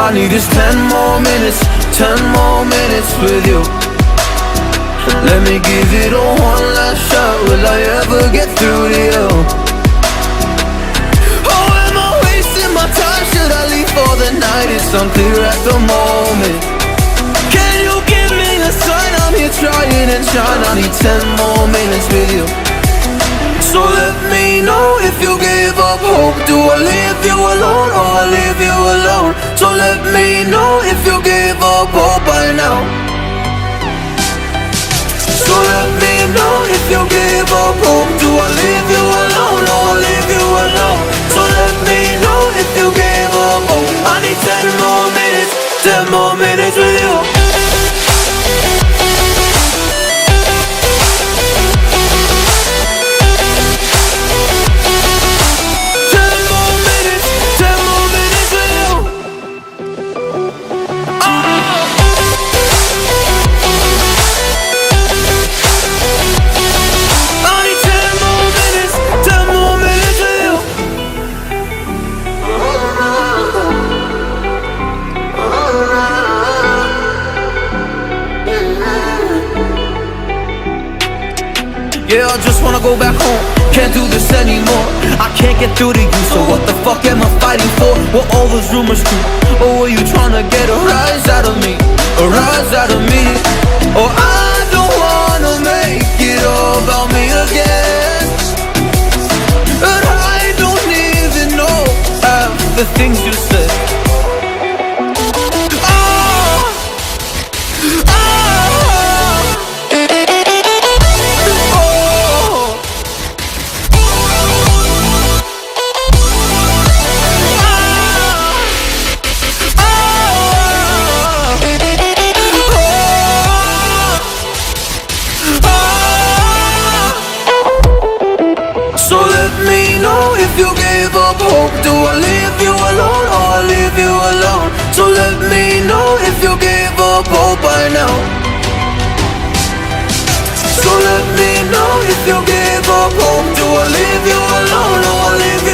I need is 10 more minutes, 10 more minutes with you. Let me give it a one last shot. Will I ever get through to you? Oh, am I wasting my time? Should I leave for the night? It's unclear at the moment. Can you give me a sign? I'm here trying and trying. I need 10 more minutes with you. So let me know if you give up hope. Do I leave you alone or I leave you alone? So let me know if you give up hope by now. So let me know if you give up hope. Do I leave you alone or I leave you alone? So let me know if you give up hope. I need 10 more minutes, 10 more minutes with you. Yeah, I just wanna go back home. Can't do this anymore. I can't get through to you, so what the fuck am I fighting for? Were all those rumors true? Or were you trying to get a rise out of me? A rise out of me? Or I don't wanna make it all about me again. And I don't even know half the things you said. So let me know if you gave up hope. Do I leave you alone or I leave you alone? So let me know if you gave up hope by now. So let me know if you gave up hope. Do I leave you alone or I leave